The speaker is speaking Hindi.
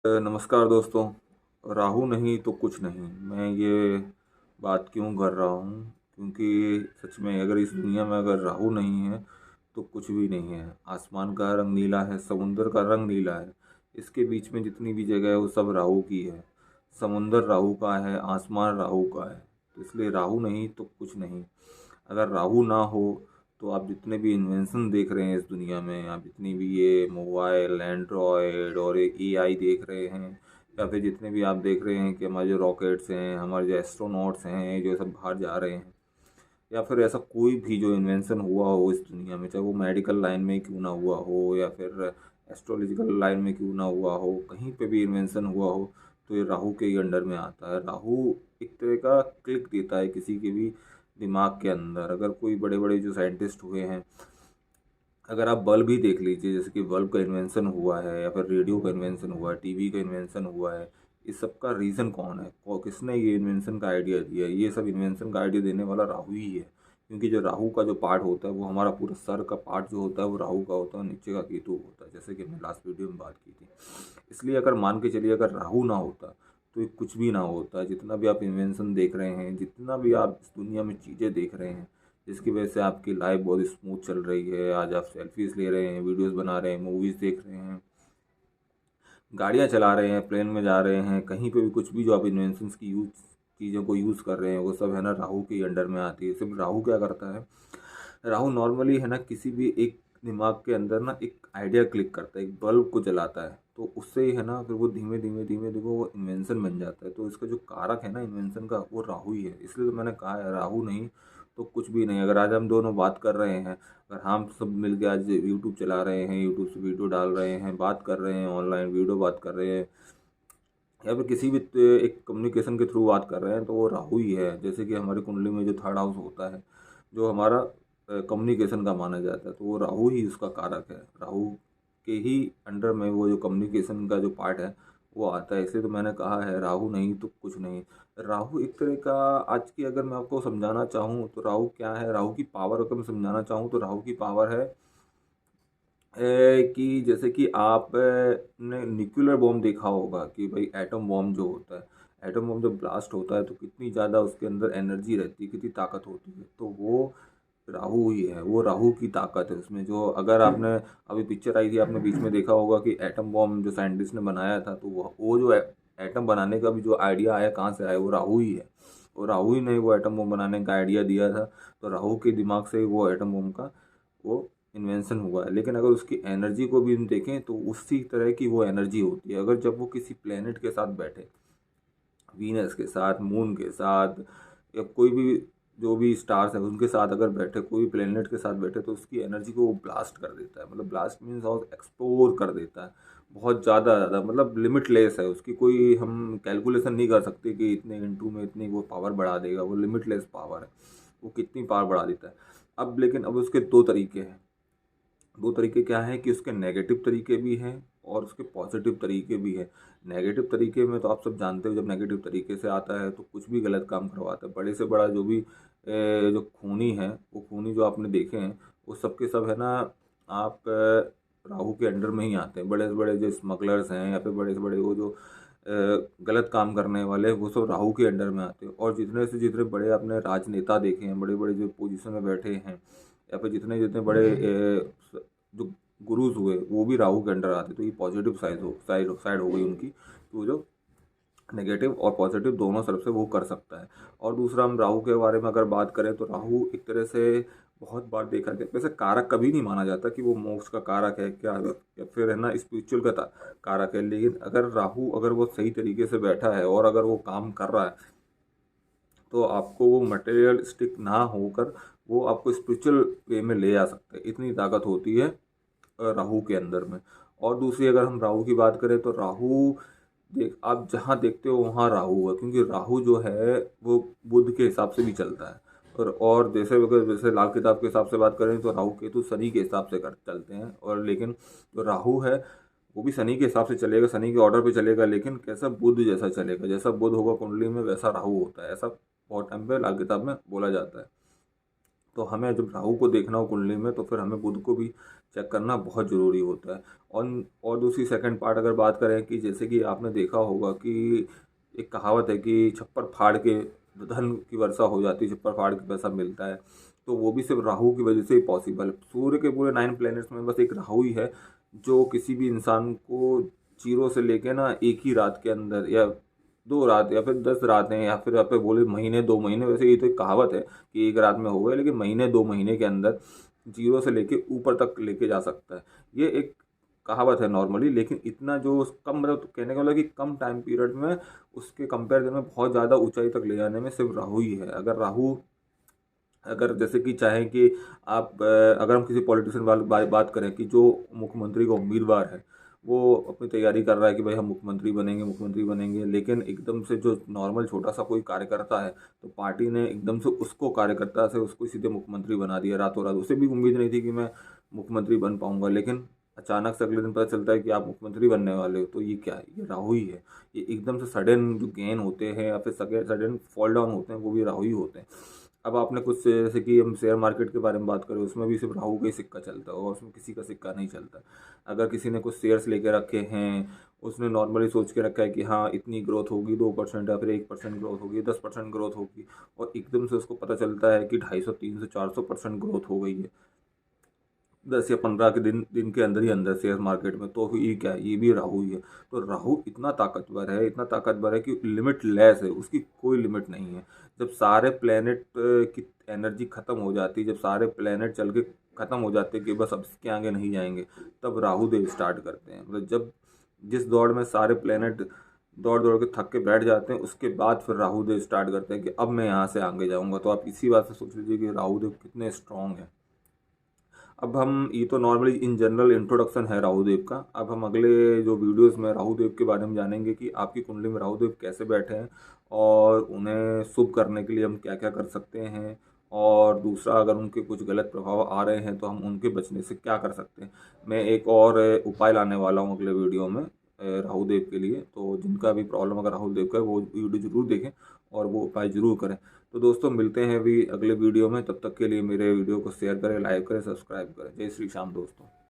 नमस्कार दोस्तों। राहु नहीं तो कुछ नहीं। मैं ये बात क्यों कर रहा हूँ, क्योंकि सच में अगर इस दुनिया में अगर राहु नहीं है तो कुछ भी नहीं है। आसमान का रंग नीला है, समुंदर का रंग नीला है, इसके बीच में जितनी भी जगह है वो सब राहु की है। समुंदर राहु का है, आसमान राहु का है, तो इसलिए राहु नहीं तो कुछ नहीं। अगर राहु ना हो तो आप जितने भी इन्वेंशन देख रहे हैं इस दुनिया में, आप जितनी भी ये मोबाइल, एंड्रॉयड और ये एआई देख रहे हैं, या फिर जितने भी आप देख रहे हैं कि हमारे जो रॉकेट्स हैं, हमारे जो एस्ट्रोनॉट्स हैं जो सब बाहर जा रहे हैं, या फिर ऐसा कोई भी जो इन्वेंशन हुआ हो इस दुनिया में, चाहे वो मेडिकल लाइन में क्यों ना हुआ हो या फिर एस्ट्रोलॉजिकल लाइन में क्यों ना हुआ हो, कहीं पे भी इन्वेंशन हुआ हो तो ये राहु के ही अंडर में आता है। राहु एक तरह का क्लिक देता है किसी के भी दिमाग के अंदर। अगर कोई बड़े बड़े जो साइंटिस्ट हुए हैं, अगर आप बल्ब ही देख लीजिए, जैसे कि बल्ब का इन्वेंशन हुआ है या फिर रेडियो का इन्वेंशन हुआ है, टीवी का इन्वेंशन हुआ है, इस सब का रीज़न कौन है और किसने ये इन्वेंशन का आइडिया दिया है? ये सब इन्वेंशन का आइडिया देने वाला राहु ही है। क्योंकि जो राहु का जो पार्ट होता है वो हमारा पूरा सर का पार्ट जो होता है वो राहु का होता है, और नीचे का केतु होता है, जैसे कि हमने लास्ट वीडियो में बात की थी। इसलिए अगर मान के चलिए अगर राहु ना होता तो ये कुछ भी ना होता। जितना भी आप इन्वेंशन देख रहे हैं, जितना भी आप इस दुनिया में चीज़ें देख रहे हैं, जिसकी वजह से आपकी लाइफ बहुत स्मूथ चल रही है, आज आप सेल्फीज ले रहे हैं, वीडियोस बना रहे हैं, मूवीज़ देख रहे हैं, गाड़ियाँ चला रहे हैं, प्लेन में जा रहे हैं, कहीं पे भी कुछ भी जो आप इन्वेंशंस की यूज चीज़ों को यूज़ कर रहे हैं वो सब है ना राहु के अंडर में आती है। सिर्फ राहु क्या करता है, राहु नॉर्मली है ना किसी भी एक दिमाग के अंदर ना एक आइडिया क्लिक करता है, एक बल्ब को जलाता है, तो उससे ही है ना फिर वो धीमे धीमे धीमे धीमे वो इन्वेंशन बन जाता है। तो इसका जो कारक है ना इन्वेंशन का वो राहु ही है। इसलिए तो मैंने कहा है राहु नहीं तो कुछ भी नहीं। अगर आज हम दोनों बात कर रहे हैं, अगर हम सब मिल के आज यूट्यूब चला रहे हैं, यूट्यूब से वीडियो डाल रहे हैं, बात कर रहे हैं, ऑनलाइन वीडियो बात कर रहे हैं, या फिर किसी भी एक कम्युनिकेशन के थ्रू बात कर रहे हैं, तो वो राहु ही है। जैसे कि हमारी कुंडली में जो थर्ड हाउस होता है, जो हमारा कम्युनिकेशन का माना जाता है, तो वो राहु ही उसका कारक है। राहु के ही अंडर में वो जो कम्युनिकेशन का जो पार्ट है वो आता है। इसलिए तो मैंने कहा है राहु नहीं तो कुछ नहीं। राहु एक तरह का, आज की अगर मैं आपको समझाना चाहूँ तो राहु क्या है, राहु की पावर अगर मैं समझाना चाहूँ तो राहु की पावर है कि जैसे कि आप ने न्यूक्लियर बॉम्ब देखा होगा कि भाई एटम बॉम्ब जो होता है, एटम बॉम्ब जब ब्लास्ट होता है तो कितनी ज़्यादा उसके अंदर एनर्जी रहती है, कितनी ताकत होती है, तो वो राहु ही है। वो राहु की ताकत है उसमें। जो अगर आपने अभी पिक्चर आई थी, आपने बीच में देखा होगा कि एटम बॉम्ब जो साइंटिस्ट ने बनाया था, तो वो जो एटम बनाने का भी जो आइडिया आया कहाँ से आया, वो राहु ही है। और राहु ही ने वो एटम बॉम्ब बनाने का आइडिया दिया था, तो राहु के दिमाग से ही वो एटम बॉम्ब का वो इन्वेंशन हुआ है। लेकिन अगर उसकी एनर्जी को भी हम देखें तो उसी तरह की वो एनर्जी होती है। अगर जब वो किसी प्लेनेट के साथ बैठे, वीनस के साथ, मून के साथ, या कोई भी जो भी स्टार्स हैं उनके साथ अगर बैठे, कोई भी प्लेनेट के साथ बैठे, तो उसकी एनर्जी को वो ब्लास्ट कर देता है। मतलब ब्लास्ट मीन्स और एक्सप्लोर कर देता है, बहुत ज़्यादा मतलब लिमिटलेस है उसकी। कोई हम कैलकुलेशन नहीं कर सकते कि इतने इंटू में इतनी वो पावर बढ़ा देगा। वो लिमिटलेस पावर है, वो कितनी पावर बढ़ा देता है। अब लेकिन अब उसके दो तरीके हैं। दो तरीके क्या हैं कि उसके नेगेटिव तरीके भी हैं और उसके पॉजिटिव तरीके भी हैं। नेगेटिव तरीके में तो आप सब जानते हो, जब नेगेटिव तरीके से आता है तो कुछ भी गलत काम करवाता है। बड़े से बड़ा जो भी जो खूनी है, वो खूनी जो आपने देखे हैं वो सब के सब है ना, आप राहु के अंडर में ही आते हैं। बड़े से बड़े जो स्मगलर्स हैं या फिर बड़े से बड़े वो जो गलत काम करने वाले हैं, वो सब राहु के अंडर में आते हैं। और जितने से जितने बड़े आपने राजनेता देखे हैं, बड़े बड़े जो पोजीशन में बैठे हैं, या फिर जितने जितने बड़े जो गुरुज हुए, वो भी राहु के अंडर आते। तो ये पॉजिटिव साइड हो गई उनकी। तो जो नेगेटिव और पॉजिटिव दोनों तरफ से वो कर सकता है। और दूसरा, हम राहु के बारे में अगर बात करें तो राहु एक तरह से बहुत बार देखा गया, वैसे कारक कभी नहीं माना जाता कि वो मोक्ष का कारक है क्या, या फिर है ना स्पिरिचुअल का कारक है। लेकिन अगर राहु अगर वो सही तरीके से बैठा है और अगर वो काम कर रहा है, तो आपको वो मटेरियलिस्टिक ना होकर वो आपको स्पिरिचुअल वे में ले जा सकता है। इतनी ताकत होती है राहु के अंदर में। और दूसरी अगर हम राहु की बात करें तो राहु, देख आप जहाँ देखते हो वहाँ राहु है। क्योंकि राहु जो है वो बुध के हिसाब से भी चलता है। और जैसे अगर जैसे लाल किताब के हिसाब से बात करें तो राहु केतु शनि के हिसाब से कर चलते हैं। और लेकिन जो राहु है वो भी शनि के हिसाब से चलेगा, शनि के ऑर्डर पे चलेगा, लेकिन कैसा, बुध जैसा चलेगा। जैसा बुध होगा कुंडली में वैसा राहु होता है, ऐसा बहुत टाइम पे लाल किताब में बोला जाता है। तो हमें जब राहु को देखना हो कुंडली में तो फिर हमें बुध को भी चेक करना बहुत ज़रूरी होता है। और दूसरी सेकंड पार्ट अगर बात करें कि जैसे कि आपने देखा होगा कि एक कहावत है कि छप्पर फाड़ के धन की वर्षा हो जाती है, छप्पर फाड़ के पैसा मिलता है, तो वो भी सिर्फ राहु की वजह से ही पॉसिबल है। सूर्य के पूरे 9 प्लैनेट्स में बस एक राहु ही है जो किसी भी इंसान को जीरो से लेके ना एक ही रात के अंदर या 2 रात या फिर 10 रातें या फिर आप बोले महीने 2 महीने, वैसे ये तो एक कहावत है कि एक रात में हो गए, लेकिन महीने 2 महीने के अंदर जीरो से लेके ऊपर तक लेके जा सकता है। ये एक कहावत है नॉर्मली, लेकिन इतना जो कम मतलब कहने का मतलब कि कम टाइम पीरियड में उसके कंपेरिजन में बहुत ज़्यादा ऊंचाई तक ले जाने में सिर्फ राहु ही है। अगर जैसे कि चाहें कि आप अगर हम किसी पॉलिटिशियन वाली बात करें कि जो मुख्यमंत्री का उम्मीदवार है वो अपनी तैयारी कर रहा है कि भाई हम मुख्यमंत्री बनेंगे, लेकिन एकदम से जो नॉर्मल छोटा सा कोई कार्यकर्ता है तो पार्टी ने एकदम से उसको कार्यकर्ता से उसको सीधे मुख्यमंत्री बना दिया रातों रात। उसे भी उम्मीद नहीं थी कि मैं मुख्यमंत्री बन पाऊंगा, लेकिन अचानक से अगले दिन पता चलता है कि आप मुख्यमंत्री बनने वाले हो। तो ये क्या है? ये राहु ही है। ये एकदम से सडन जो गेन होते हैं या फिर सडन फॉल डाउन होते हैं वो भी राहु ही होते हैं। अब आपने कुछ जैसे कि हम शेयर मार्केट के बारे में बात करें, उसमें भी सिर्फ राहु का ही सिक्का चलता है और उसमें किसी का सिक्का नहीं चलता। अगर किसी ने कुछ शेयर्स लेके रखे हैं, उसने नॉर्मली सोच के रखा है कि हाँ इतनी ग्रोथ होगी, 2% या फिर 1% ग्रोथ होगी, 10% ग्रोथ होगी, और एकदम से उसको पता चलता है कि 250, 300, 400% ग्रोथ हो गई है 10 या 15 के दिन के अंदर ही अंदर शेयर मार्केट में, तो ये क्या है? ये भी राहु ही है। तो राहु इतना ताकतवर है कि लिमिट लेस है, उसकी कोई लिमिट नहीं है। जब सारे प्लेनेट की एनर्जी खत्म हो जाती है, जब सारे प्लेनेट चल के खत्म हो जाते हैं कि बस अब इसके आगे नहीं जाएंगे, तब राहु देव स्टार्ट करते हैं। मतलब जब जिस दौड़ में सारे प्लेनेट दौड़ दौड़ के थक के बैठ जाते हैं, उसके बाद फिर राहु देव स्टार्ट करते हैं कि अब मैं यहाँ से आगे जाऊँगा। तो आप इसी बात से सोच लीजिए कि राहु देव कितने स्ट्रांग हैं। अब हम ये तो नॉर्मली इन जनरल इंट्रोडक्शन है राहुदेव का। अब हम अगले जो वीडियोस में राहुदेव के बारे में जानेंगे कि आपकी कुंडली में राहुदेव कैसे बैठे हैं और उन्हें शुभ करने के लिए हम क्या क्या कर सकते हैं, और दूसरा अगर उनके कुछ गलत प्रभाव आ रहे हैं तो हम उनके बचने से क्या कर सकते हैं। मैं एक और उपाय लाने वाला हूँ अगले वीडियो में राहुदेव के लिए। तो जिनका भी प्रॉब्लम अगर राहुदेव का है वो वीडियो ज़रूर देखें और वो उपाय ज़रूर करें। तो दोस्तों मिलते हैं अभी अगले वीडियो में, तब तक के लिए मेरे वीडियो को शेयर करें, लाइक करें, सब्सक्राइब करें। जय श्री श्याम दोस्तों।